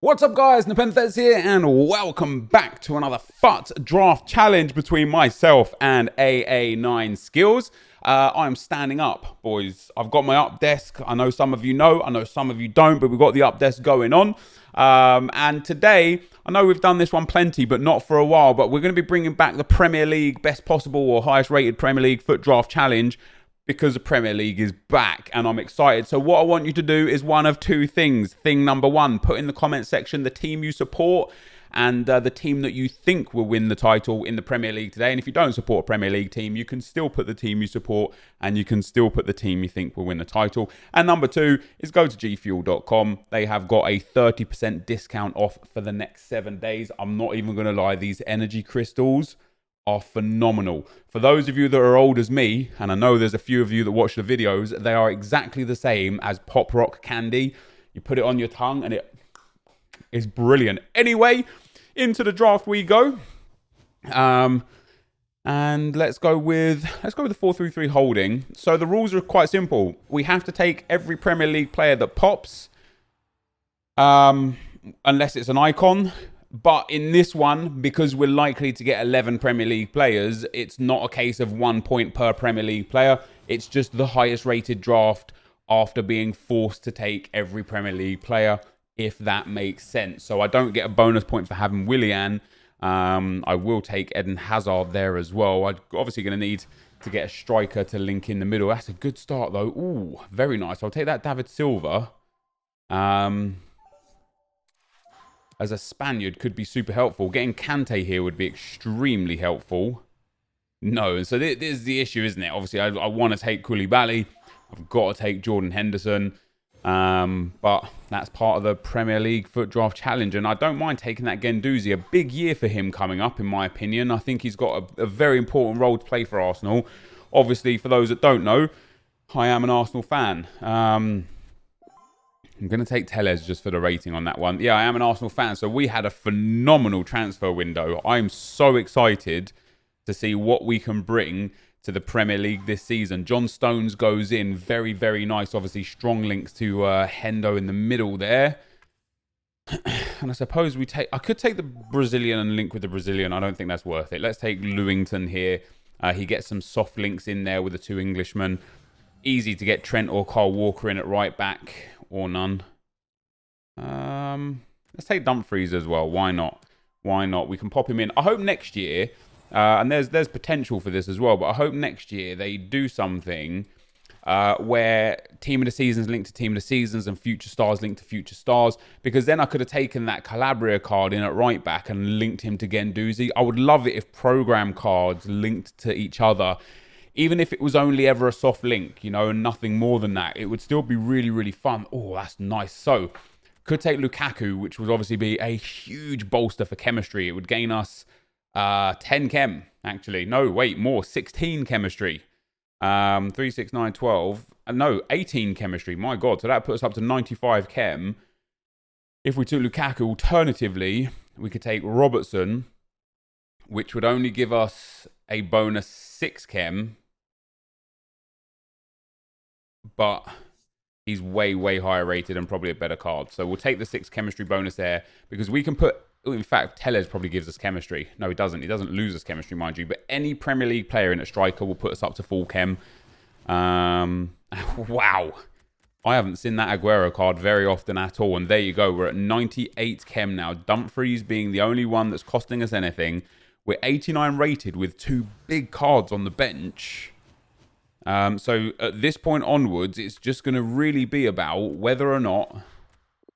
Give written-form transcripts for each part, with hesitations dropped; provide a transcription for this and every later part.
What's up guys, NepentheZ here and welcome back to another FUT draft challenge between myself and AA9 Skills. I am standing up, boys. I've got my up desk. I know some of you know, I know some of you don't, but we've got the up desk going on. And today, I know we've done this one plenty, but not for a while, but we're going to be bringing back the Premier League best possible or highest rated Premier League FUT draft challenge, because the Premier League is back and I'm excited. So what I want you to do is one of two things. Thing number one, put in the comment section the team you support and the team that you think will win the title in the Premier League today. And if you don't support a Premier League team, you can still put the team you support and you can still put the team you think will win the title. And number two is go to gfuel.com. They have got a 30% discount off for the next 7 days. I'm not even going to lie, these energy crystals are phenomenal. For those of you that are old as me, and I know there's a few of you that watch the videos, they are exactly the same as pop rock candy. You put it on your tongue and it is brilliant. Anyway, into the draft we go. And let's go with the 4-3-3 holding. So the rules are quite simple. We have to take every Premier League player that pops, unless it's an icon. But in this one, because we're likely to get 11 Premier League players, it's not a case of 1 point per Premier League player. It's just the highest rated draft after being forced to take every Premier League player, if that makes sense. So I don't get a bonus point for having Willian. I will take Eden Hazard there as well. I'm obviously going to need to get a striker to link in the middle. That's a good start though. Ooh, very nice. I'll take that David Silva. As a Spaniard could be super helpful. Getting Kante here would be extremely helpful. No, so this is the issue, isn't it? Obviously, I want to take Koulibaly. I've got to take Jordan Henderson. But that's part of the Premier League FUT Draft Challenge. And I don't mind taking that Guendouzi. A big year for him coming up, in my opinion. I think he's got a very important role to play for Arsenal. Obviously, for those that don't know, I am an Arsenal fan. I'm going to take Tellez just for the rating on that one. Yeah, I am an Arsenal fan, so we had a phenomenal transfer window. I'm so excited to see what we can bring to the Premier League this season. John Stones goes in. Very, very nice. Obviously, strong links to Hendo in the middle there. And I suppose I could take the Brazilian and link with the Brazilian. I don't think that's worth it. Let's take Lewington here. He gets some soft links in there with the two Englishmen. Easy to get Trent or Kyle Walker in at right back. Or none. Let's take Dumfries as well. Why not? Why not? We can pop him in. I hope next year, and there's potential for this as well, but I hope next year they do something where Team of the Seasons linked to Team of the Seasons and Future Stars linked to Future Stars, because then I could have taken that Calabria card in at right back and linked him to Guendouzi. I would love it if program cards linked to each other. Even if it was only ever a soft link, you know, and nothing more than that, it would still be really, really fun. Oh, that's nice. So, could take Lukaku, which would obviously be a huge bolster for chemistry. It would gain us 10 chem, actually. No, wait, more. 16 chemistry. 3, 6, 9, 12. No, 18 chemistry. My God. So that puts us up to 95 chem. If we took Lukaku, alternatively, we could take Robertson, which would only give us a bonus 6 chem. But he's way, way higher rated and probably a better card. So we'll take the 6 chemistry bonus there, because we can put... In fact, Tellez probably gives us chemistry. No, he doesn't. He doesn't lose us chemistry, mind you. But any Premier League player in at striker will put us up to full chem. Wow. I haven't seen that Aguero card very often at all. And there you go. We're at 98 chem now. Dumfries being the only one that's costing us anything. We're 89 rated with 2 big cards on the bench. So at this point onwards, it's just going to really be about whether or not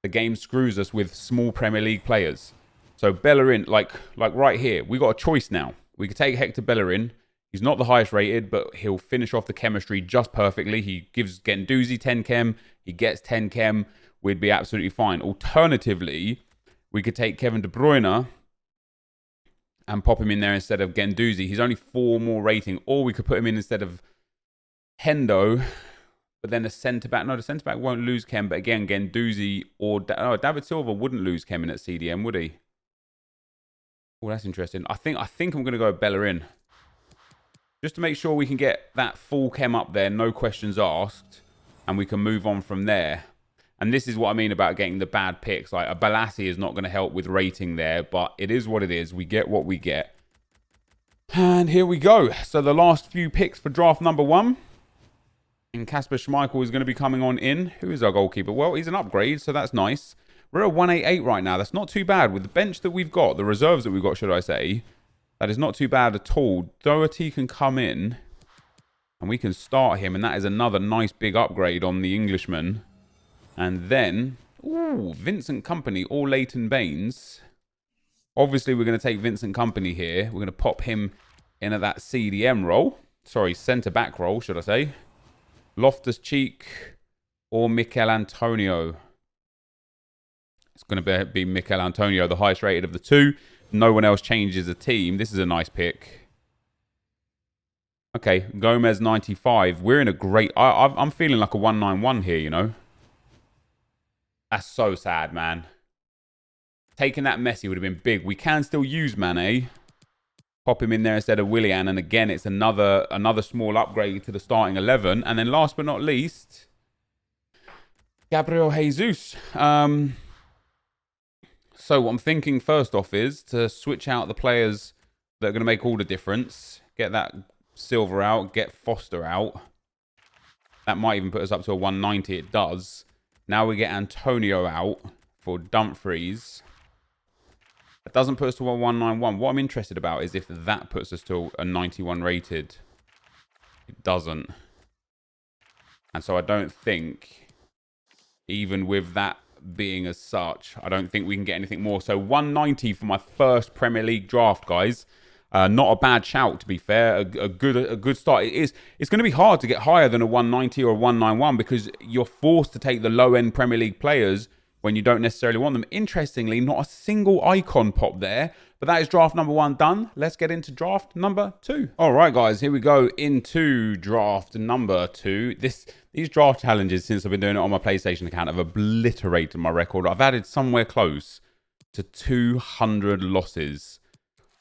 the game screws us with small Premier League players. So Bellerin, like right here, we got a choice now. We could take Hector Bellerin. He's not the highest rated, but he'll finish off the chemistry just perfectly. He gives Guendouzi 10 chem. He gets 10 chem. We'd be absolutely fine. Alternatively, we could take Kevin De Bruyne and pop him in there instead of Guendouzi. He's only 4 more rating. Or we could put him in instead of Hendo, but then a centre-back. No, the centre-back won't lose chem, but again, Guendouzi or... David Silva wouldn't lose chem in at CDM, would he? Oh, that's interesting. I think I'm going to go Bellerin. Just to make sure we can get that full chem up there, no questions asked, and we can move on from there. And this is what I mean about getting the bad picks. Like, a Balassi is not going to help with rating there, but it is what it is. We get what we get. And here we go. So the last few picks for draft number 1. And Kasper Schmeichel is going to be coming on in. Who is our goalkeeper? Well, he's an upgrade, so that's nice. We're at 188 right now. That's not too bad. With the bench that we've got, the reserves that we've got, should I say, that is not too bad at all. Doherty can come in, and we can start him, and that is another nice big upgrade on the Englishman. And then, ooh, Vincent Kompany or Leighton Baines. Obviously, we're going to take Vincent Kompany here. We're going to pop him in at that CDM role. Sorry, centre-back role, should I say. Loftus-Cheek or Mikel Antonio. It's going to be Mikel Antonio, the highest rated of the two. No one else changes the team. This is a nice pick. Okay, Gomez 95. We're in a great... I'm feeling like a 191 here, you know. That's so sad, man. Taking that Messi would have been big. We can still use Mane. Pop him in there instead of Willian. And again, it's another small upgrade to the starting 11. And then last but not least, Gabriel Jesus. So what I'm thinking first off is to switch out the players that are going to make all the difference. Get that Silver out. Get Foster out. That might even put us up to a 190. It does. Now we get Antonio out for Dumfries. That doesn't put us to a 191. What I'm interested about is if that puts us to a 91 rated. It doesn't. And so I don't think, even with that being as such, I don't think we can get anything more. So 190 for my first Premier League draft, guys. Not a bad shout, to be fair. A good start. It's going to be hard to get higher than a 190 or a 191 because you're forced to take the low-end Premier League players when you don't necessarily want them. Interestingly, not a single icon pop there. But that is draft number 1 done. Let's get into draft number 2. All right, guys, here we go into draft number 2. These draft challenges, since I've been doing it on my PlayStation account, have obliterated my record. I've added somewhere close to 200 losses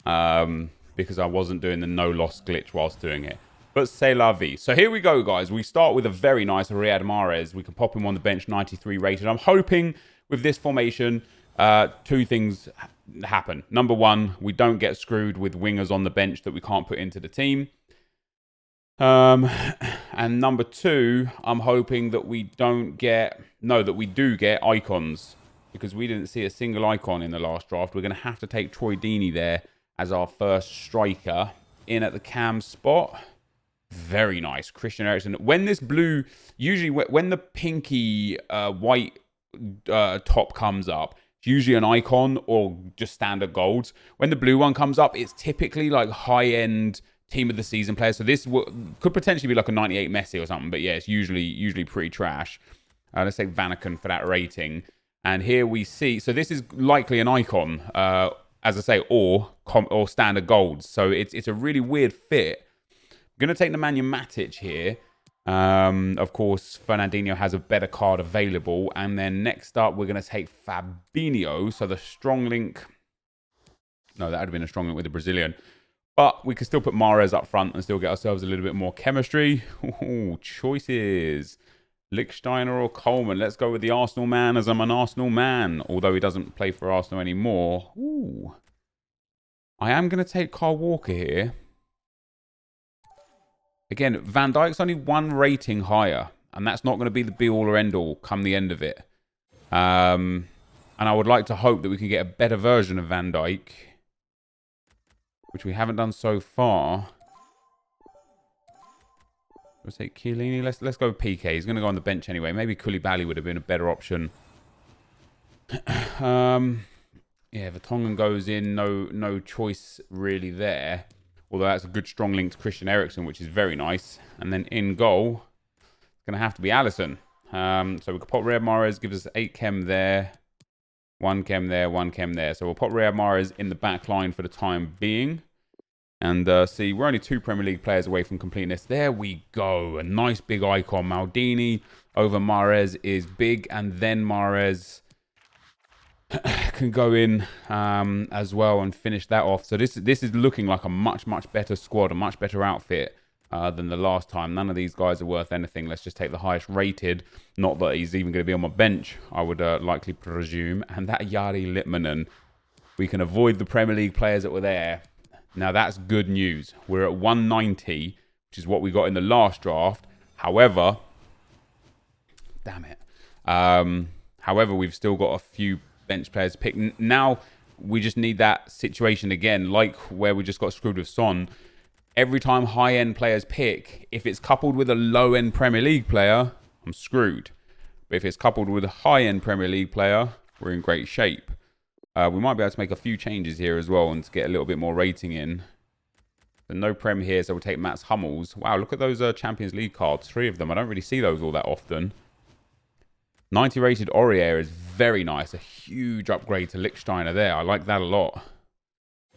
because I wasn't doing the no-loss glitch whilst doing it. But c'est la vie. So here we go, guys. We start with a very nice Riyad Mahrez. We can pop him on the bench, 93 rated. I'm hoping with this formation, 2 things happen. Number 1, we don't get screwed with wingers on the bench that we can't put into the team. And number 2, I'm hoping that we do get icons, because we didn't see a single icon in the last draft. We're going to have to take Troy Deeney there as our first striker in at the cam spot. Very nice. Christian Eriksen. When this blue, usually when the pinky white top comes up, it's usually an icon or just standard golds. When the blue one comes up, it's typically like high-end team of the season players. So this could potentially be like a 98 Messi or something. But yeah, it's usually pretty trash. Let's take Vanaken for that rating. And here we see, so this is likely an icon, as I say, or standard golds. So it's a really weird fit. I'm going to take Nemanja Matic here. Of course, Fernandinho has a better card available. And then next up, we're going to take Fabinho. So the strong link. No, that would have been a strong link with the Brazilian. But we could still put Mahrez up front and still get ourselves a little bit more chemistry. Ooh, choices. Lichtsteiner or Coleman. Let's go with the Arsenal man, as I'm an Arsenal man. Although he doesn't play for Arsenal anymore. Ooh. I am going to take Kyle Walker here. Again, Van Dijk's only 1 rating higher. And that's not going to be the be-all or end-all come the end of it. And I would like to hope that we can get a better version of Van Dijk, which we haven't done so far. Let's take Chiellini. Let's go with PK. He's going to go on the bench anyway. Maybe Koulibaly would have been a better option. Yeah, Vertonghen goes in. No choice really there. Although that's a good strong link to Christian Eriksen, which is very nice. And then in goal, it's going to have to be Alisson. So we could pop Riyad Mahrez, gives us 8 chem there. 1 chem there, 1 chem there. So we'll pop Riyad Mahrez in the back line for the time being. And see, we're only 2 Premier League players away from completing this. There we go. A nice big icon. Maldini over Mahrez is big. And then Mahrez can go in as well and finish that off. So this is looking like a much better squad, a much better outfit than the last time. None of these guys are worth anything. Let's just take the highest rated. Not that he's even going to be on my bench, I would likely presume. And that Jari Litmanen, we can avoid the Premier League players that were there. Now, that's good news. We're at 190, which is what we got in the last draft. However, damn it. However, we've still got a few bench players to pick. Now, we just need that situation again, like where we just got screwed with Son. Every time high-end players pick, if it's coupled with a low-end Premier League player, I'm screwed. But if it's coupled with a high-end Premier League player, we're in great shape. We might be able to make a few changes here as well and to get a little bit more rating in. So no Prem here, so we'll take Mats Hummels. Wow, look at those Champions League cards. 3 of them. I don't really see those all that often. 90 rated Aurier is very nice. A huge upgrade to Lichtsteiner there. I like that a lot.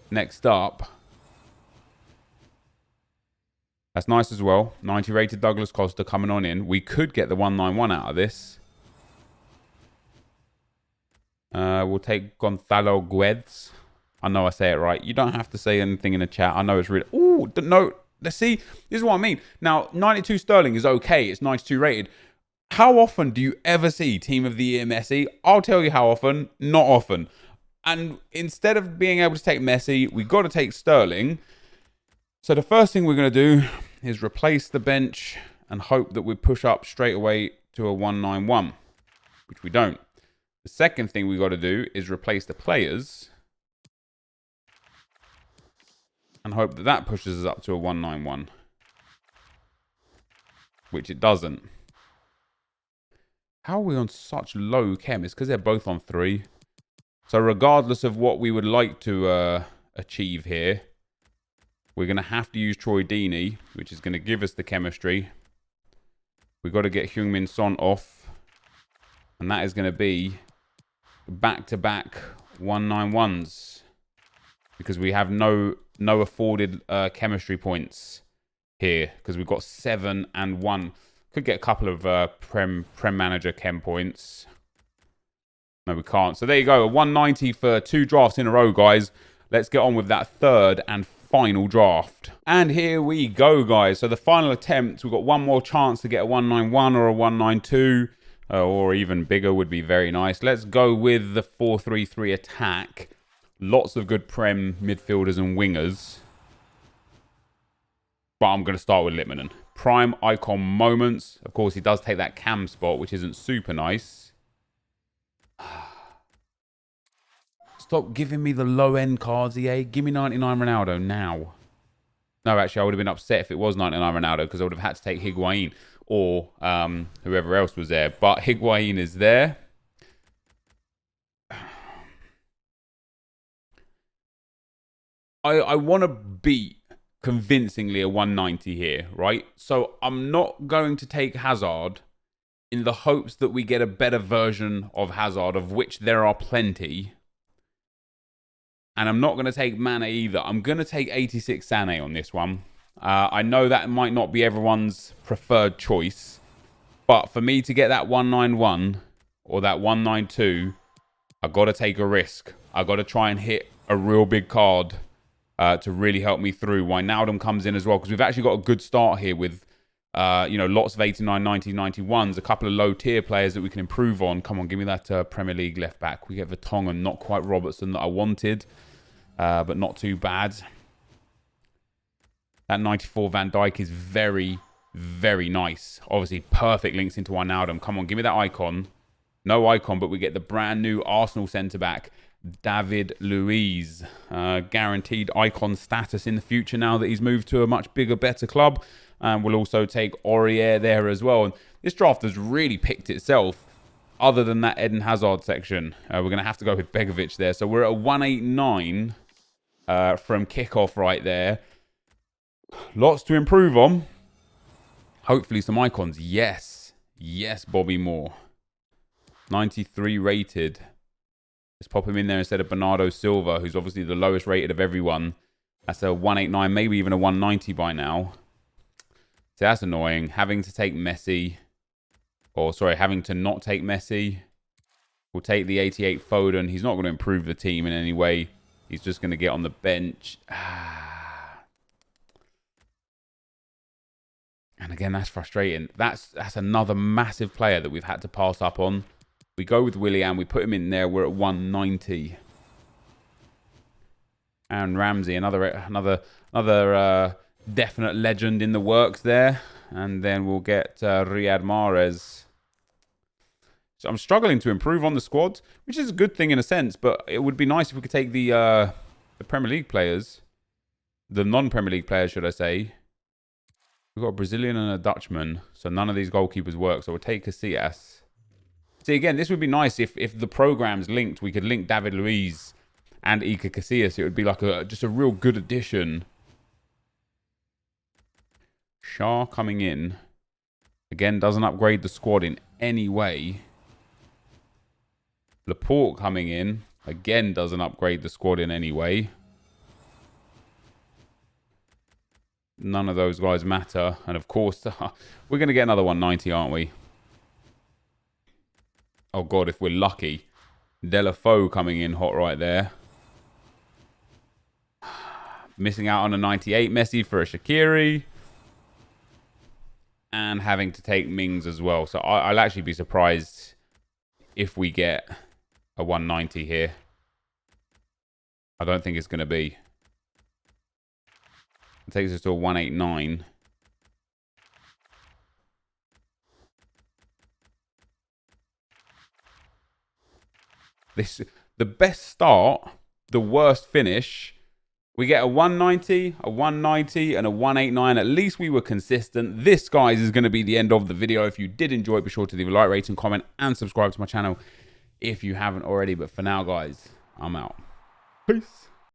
Next up. That's nice as well. 90 rated Douglas Costa coming on in. We could get the 191 out of this. We'll take Gonzalo Guedes. I know I say it right. You don't have to say anything in the chat. I know it's really... Ooh, no. Let's see. This is what I mean. Now, 92 Sterling is okay. It's 92 rated. How often do you ever see Team of the Year Messi? I'll tell you how often. Not often. And instead of being able to take Messi, we've got to take Sterling. So the first thing we're going to do is replace the bench and hope that we push up straight away to a 191, which we don't. The second thing we got to do is replace the players and hope that that pushes us up to a 191, which it doesn't. How are we on such low chem? It's because they're both on 3. So regardless of what we would like to achieve here, we're going to have to use Troy Deeney, which is going to give us the chemistry. We've got to get Heung-min Son off. And that is going to be back-to-back 191s. Because we have no afforded chemistry points here. Because we've got 7 and 1. Could get a couple of Prem Manager chem points. No, we can't. So there you go. A 190 for 2 drafts in a row, guys. Let's get on with that third and final draft. And here we go, guys. So the final attempt, we've got one more chance to get a 191 or a 192. Or even bigger would be very nice. Let's go with the 4-3-3 attack. Lots of good Prem midfielders and wingers. But I'm going to start with Litmanen. Prime icon moments. Of course, he does take that cam spot, which isn't super nice. Stop giving me the low-end cards, EA. Give me 99 Ronaldo now. No, actually, I would have been upset if it was 99 Ronaldo because I would have had to take Higuain or whoever else was there. But Higuain is there. I want to beat convincingly a 190 here, right? So I'm not going to take Hazard in the hopes that we get a better version of Hazard, of which there are plenty. And I'm not going to take Mane either. I'm going to take 86 Sané on this one. I know that might not be everyone's preferred choice. But for me to get that 191 or that 192, I've got to take a risk. I've got to try and hit a real big card to really help me through. Wijnaldum comes in as well, because we've actually got a good start here with, lots of 89, 90, 91s, a couple of low-tier players that we can improve on. Come on, give me that Premier League left-back. We get Vertonghen, not quite Robertson that I wanted, but not too bad. That 94 Van Dijk is very, very nice. Obviously, perfect links into Wijnaldum. Come on, give me that icon. No icon, but we get the brand new Arsenal centre-back, David Luiz. Guaranteed icon status in the future now that he's moved to a much bigger, better club. And we'll also take Aurier there as well. And this draft has really picked itself, other than that Eden Hazard section. We're going to have to go with Begovic there. So we're at a 189 from kickoff right there. Lots to improve on. Hopefully some icons. Yes. Yes, Bobby Moore. 93 rated. Let's pop him in there instead of Bernardo Silva, who's obviously the lowest rated of everyone. That's a 189, maybe even a 190 by now. So that's annoying. Having to take Messi. Or, sorry, having to not take Messi. We'll take the 88 Foden. He's not going to improve the team in any way. He's just going to get on the bench. And again, that's frustrating. That's another massive player that we've had to pass up on. We go with Willian, we put him in there. We're at 190. And Ramsey, another definite legend in the works there. And then we'll get Riyad Mahrez. So I'm struggling to improve on the squad, which is a good thing in a sense. But it would be nice if we could take the Premier League players, the non-Premier League players, should I say. We've got a Brazilian and a Dutchman, so none of these goalkeepers work. So we'll take Casillas. See, again, this would be nice if the program's linked. We could link David Luiz and Iker Casillas. It would be like just a real good addition. Shah coming in. Again, doesn't upgrade the squad in any way. Laporte coming in. Again, doesn't upgrade the squad in any way. None of those guys matter. And of course, we're going to get another 190, aren't we? Oh, God, if we're lucky. Delafoe coming in hot right there. Missing out on a 98 Messi for a Shaqiri. And having to take Mings as well. So I'll actually be surprised if we get a 190 here. I don't think it's going to be. It takes us to a 189. The best start, the worst finish. We get a 190, a 190, and a 189. At least we were consistent. This, guys, is going to be the end of the video. If you did enjoy it, be sure to leave a like, rating, comment, and subscribe to my channel if you haven't already. But for now, guys, I'm out. Peace.